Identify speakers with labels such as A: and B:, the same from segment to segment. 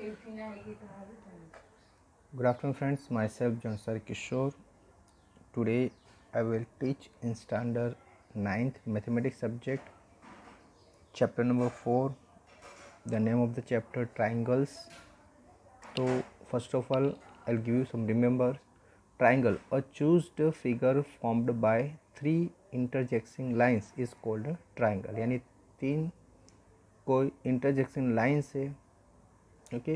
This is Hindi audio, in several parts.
A: Good afternoon friends, myself Jansar Kishore. Today I will teach in standard 9th mathematics subject chapter number 4. The name of the chapter triangles. So first of all I'll give you some remember. Triangle, a chosen figure formed by three intersecting lines is called a triangle. यानी तीन कोई इंटरजेक्शन लाइन से ओके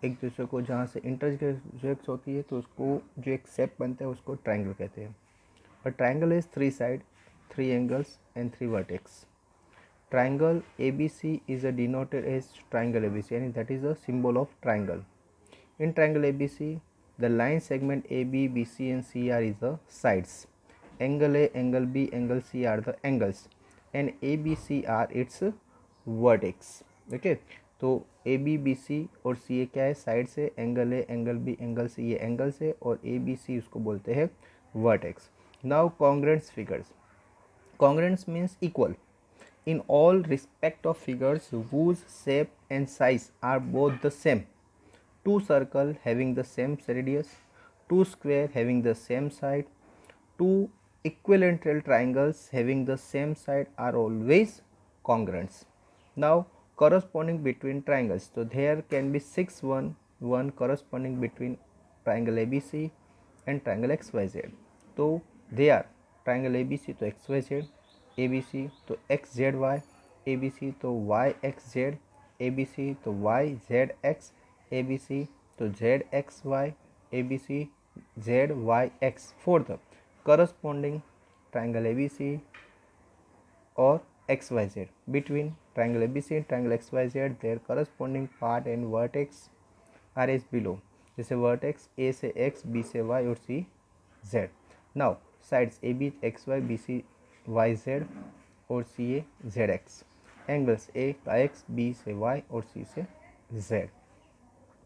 A: एक दूसरे को जहाँ से इंटरजेक्ट होती है तो उसको जो एक शेप बनता है उसको ट्रायंगल कहते हैं. A triangle is three sides, three angles and three vertex. Triangle ABC is denoted as triangle ABC and that is a symbol of triangle. In triangle ABC, the line segment AB, BC and CR is the sides. Angle A, angle B, angle C are the angles and ABC are its vertex. Okay, तो ए बी बी सी और सी ए क्या है, साइड से. Angle A, angle B, angle C ये एंगल्स है और ए बी सी उसको बोलते हैं vertex. Now congruent figures. Congruent means equal in all respect of figures whose shape and size are both the same. Two circle having the same radius, two square having the same side, two equilateral triangles having the same side are always congruents. Now corresponding between triangles, so there can be one corresponding between triangle ABC and triangle XYZ. So they are triangle ABC तो XYZ, ABC तो XZY, ABC तो YXZ, ABC तो YZX, ABC तो ZXY, ABC ZYX. For the corresponding triangle ABC or XYZ, between triangle ABC and triangle XYZ their corresponding part and vertex are as below. जैसे वर्टेक्स A से X, B से Y और C Z. Now sides AB XY, BC YZ और CA ZX. Angles A का X, B से Y और C से Z.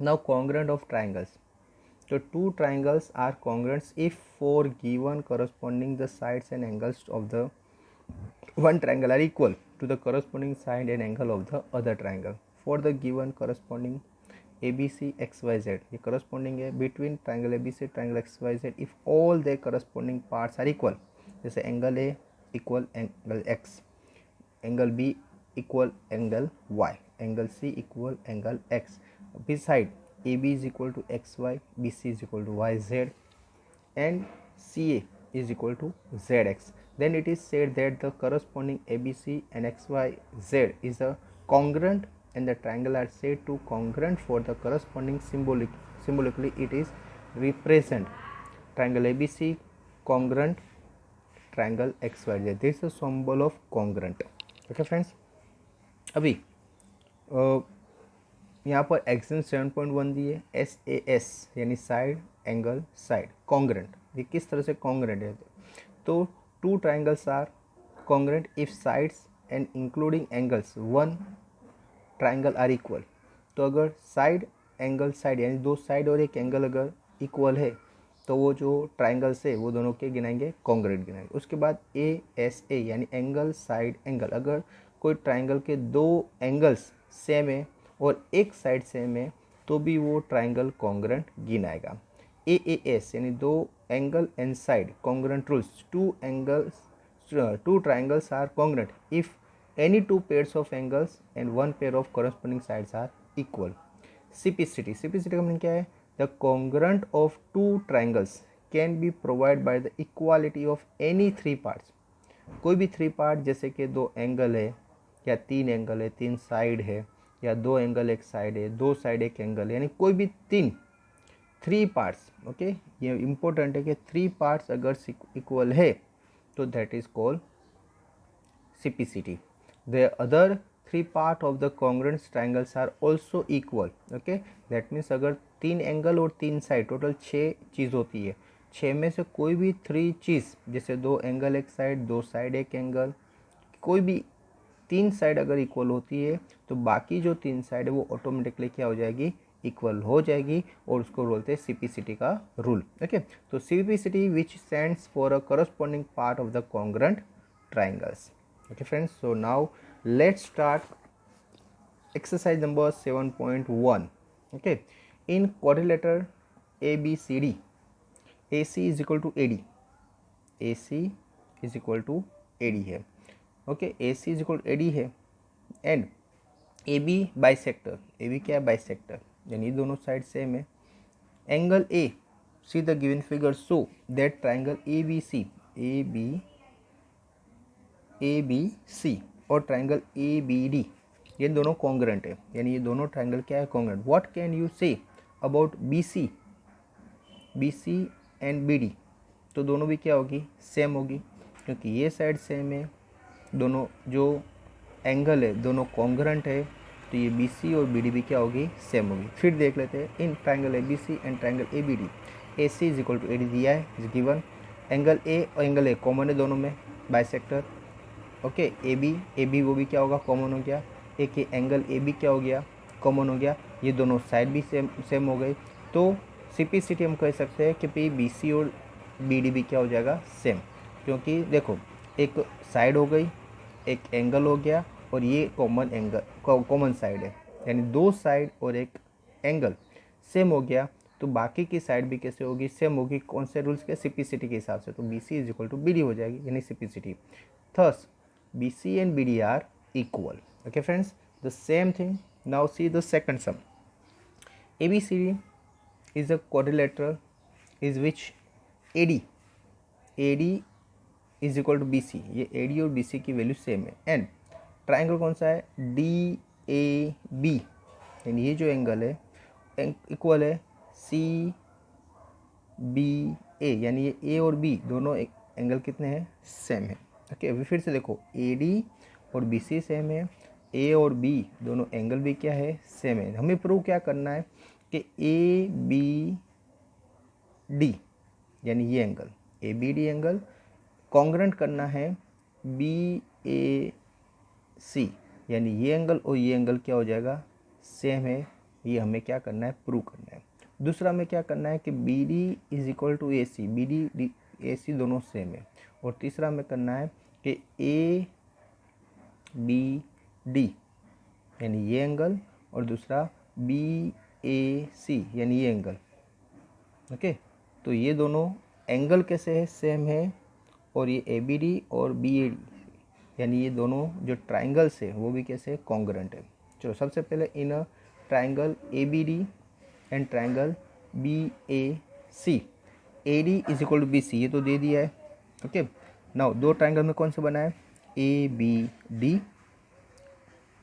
A: Now congruent of triangles. So two triangles are congruent if for given corresponding the sides and angles of the one triangle are equal to the corresponding side and angle of the other triangle. For the given corresponding ABC XYZ, ये corresponding है between triangle ABC triangle XYZ if all their corresponding parts are equal. जैसे angle A equal angle X, angle B equal angle Y, angle C equal angle X. Beside AB is equal to XY, BC is equal to YZ and CA is equal to ZX. Then it is said that the corresponding ABC and XYZ is a congruent and the triangle are said to congruent for the corresponding symbolically it is represent triangle ABC congruent triangle XYZ. This is a symbol of congruent. Okay friends, अभी यहाँ पर एग्जाम 7.1 दिए SAS यानी साइड एंगल साइड कॉन्ग्रेंट. ये किस तरह से कॉन्ग्रेंट है, तो two triangles are congruent if sides and including angles one triangle are equal. तो अगर साइड एंगल साइड यानी दो साइड और एक एंगल अगर इक्वल है तो वो जो ट्राइंगल्स है वो दोनों के गिनाएंगे कॉन्ग्रेंट गिनाएंगे. उसके बाद ASA यानी एंगल साइड एंगल, अगर कोई ट्राइंगल के दो एंगल्स सेम है और एक साइड सेम है तो भी वो ट्राइंगल कॉन्ग्रेंट गिनाएगा. AAS यानी दो angle and side congruent rules. Two triangles are congruent if any two pairs of angles and one pair of corresponding sides are equal. CPCT का मीनिंग क्या है, the congruent of two triangles can be provided by the equality of any three parts. कोई भी थ्री पार्ट जैसे कि दो एंगल है या तीन एंगल है, तीन साइड है या दो एंगल एक साइड है, दो साइड एक एंगल है, यानी कोई भी थ्री पार्ट्स. ओके, ये इंपॉर्टेंट है कि थ्री पार्ट्स अगर इक्वल है तो that is called CPCT. The other three part of the congruent triangles are also equal. Okay, that means अगर तीन एंगल और तीन साइड टोटल 6 चीज़ होती है, 6 में से कोई भी 3 चीज़ जैसे दो एंगल एक साइड, दो साइड एक एंगल, कोई भी तीन साइड अगर इक्वल होती है तो बाकी जो तीन साइड है वो ऑटोमेटिकली क्या हो जाएगी, इक्वल हो जाएगी और उसको बोलते हैं CPCT का रूल. ओके, तो CPCT which stands for a corresponding part of the congruent triangles. Okay friends, so now let's start exercise number 7.1. Okay, in quadrilateral A B C D A C is equal to A D, A C is equal to A D है। Okay, A C is equal to A D है and A B bisector, A B क्या है बाइसेक्टर, यानी दोनों साइड सेम है। Angle A, see the given figure so that triangle A B C, A B C और ट्राइंगल ए बी डी ये दोनों कॉन्ग्रेंट है, यानी ये दोनों ट्राइंगल क्या है congruent. What can you say about B C and B D, तो दोनों भी क्या होगी सेम होगी, क्योंकि ये साइड सेम है, दोनों जो एंगल है दोनों कॉन्ग्रेंट है, तो ये बी सी और बी डी भी क्या होगी सेम होगी। फिर देख लेते हैं इन triangle A B C and triangle A B D, A C is equal to A D दिया है इज गिवन। एंगल ए और एंगल ए कॉमन है दोनों में, बाइसेक्टर। ओके, ए बी वो भी क्या होगा कॉमन हो गया, एक ही एंगल ए बी क्या हो गया कॉमन हो गया, ये दोनों साइड भी सेम हो गई। तो सिपिसिटी हम कह सकते हैं कि पी बी सी और बी डी भी क्या हो जाएगा सेम, क्योंकि देखो एक साइड हो गई, एक एंगल हो गया और ये कॉमन साइड है, यानी दो साइड और एक एंगल सेम हो गया, तो बाकी की साइड भी कैसे होगी सेम होगी, कौन से रूल्स के सिपिसिटी के हिसाब से, तो B C is equal to B D हो जाएगी, यानी CPCT. Thus B C and B D are equal. Okay friends, the same thing. Now see the second sum. ABCD is a quadrilateral is which AD is equal to BC, ये AD और BC की वैल्यू सेम है। एंड ट्राइंगल कौन सा है DAB, यानी ये जो एंगल है इक्वल है CBA, यानी ये A और B दोनों एंगल कितने हैं सेम है। ओके, अभी फिर से देखो AD और BC सेम है, ए और बी दोनों एंगल भी क्या है सेम है। हमें प्रूव क्या करना है कि ए बी डी यानी ये angle A B D angle congruent करना है बी ए सी, यानी ये एंगल और ये एंगल क्या हो जाएगा सेम है, ये हमें क्या करना है प्रूव करना है। दूसरा हमें क्या करना है कि B D is equal to A C, B D A C दोनों सेम है। और तीसरा हमें करना है कि ए बी डी यानी ये एंगल और दूसरा बी ए सी यानी ये एंगल। ओके, तो ये दोनों एंगल कैसे है सेम है, और ये ए बी डी और बी ए डी यानी ये दोनों जो ट्राइंगल्स है वो भी कैसे कॉन्ग्रेंट है। चलो सबसे पहले इन triangle A B D and triangle B A C, A D is equal to B C, ये तो दे दिया है। ओके, नाउ दो ट्राइंगल में कौन सा बना है ए बी डी।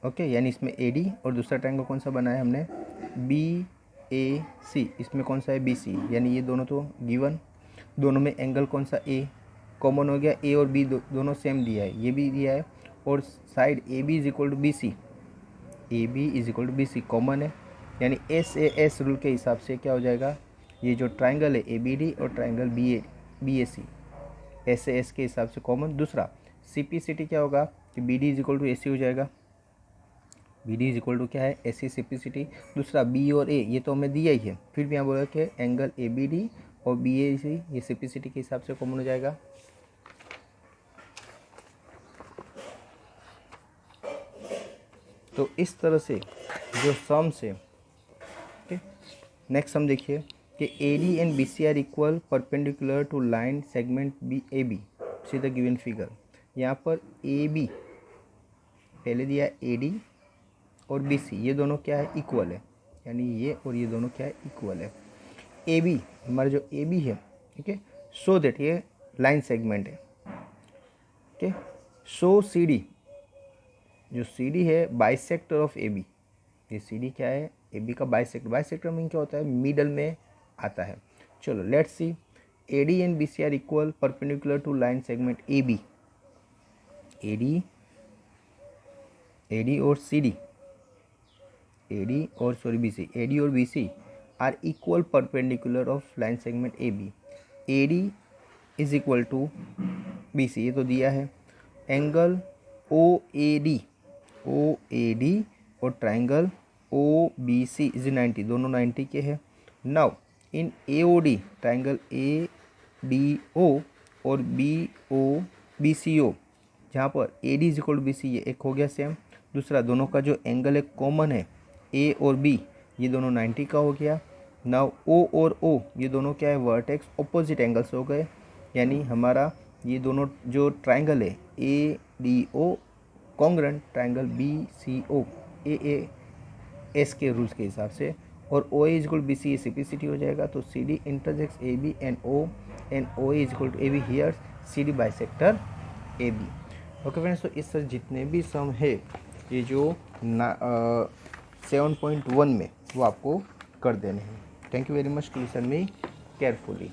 A: ओके, यानी इसमें ए डी, और दूसरा ट्रायंगल कौन सा बनाया हमने बी ए सी, इसमें कौन सा है बी सी, यानी ये दोनों तो गिवन, दोनों में एंगल कौन सा ए कॉमन हो गया, ए और बी दोनों सेम दिया है, ये भी दिया है, और side A B is equal to B C, A B is equal to B C common है, यानी एस ए एस रूल के हिसाब से क्या हो जाएगा, ये जो ट्राइंगल है ए बी डी और triangle B A C S A S के हिसाब से कॉमन। दूसरा सी पी सी टी क्या होगा कि B D is equal to A C हो जाएगा, B D is equal to क्या है A C P C T. दूसरा बी और ए ये तो हमें दिया ही है, फिर भी यहाँ बोला कि एंगल ए बी डी और बी ए सी ये सी पी सी टी के हिसाब से कॉमन हो जाएगा। तो इस तरह से जो सम्स है, ठीक। नेक्स्ट सम देखिए कि A D and B C are equal perpendicular to line segment B A B, see the given figure. यहाँ पर ए बी पहले दिया ए डी और बी सी ये दोनों क्या है इक्वल है, यानी ये और ये दोनों क्या है इक्वल है। ए बी हमारा जो ए बी है, ठीक है, सो दैट ये लाइन सेगमेंट है, ठीक है। सो सी डी, जो सी डी है बाइसेक्टर ऑफ ए बी, ये सी डी क्या है ए बी का बाइसेक्टर, बाइसेक्टर मीन क्या होता है मिडल में आता है। चलो let's see A D and B C are equal perpendicular to line segment A B, A D और सी डी, ए डी और B C are equal perpendicular of line segment A B, A D is equal to B C ये तो दिया है। एंगल ओ ए डी और triangle O B C is 90, दोनों 90 के हैं। Now in A O D triangle A D O और बी सी ओ, जहाँ पर A D is equal to B C ये एक हो गया सेम। दूसरा दोनों का जो एंगल है कॉमन है ए और बी, ये दोनों 90 का हो गया। नाउ ओ और ओ ये दोनों क्या है, वर्टेक्स ऑपोजिट एंगल्स हो गए, यानी हमारा ये दोनों जो ट्राइंगल है A D O congruent triangle B C O A S के रूल्स के हिसाब से, और O A is equal B C a simplicity हो जाएगा। तो C D intersects A B and O A is equal to A B here C D bisector A B. Okay friends, तो इस तरह जितने भी सम है ये जो 7.1 में वो आपको कर देने हैं। Thank you very much to listen me carefully.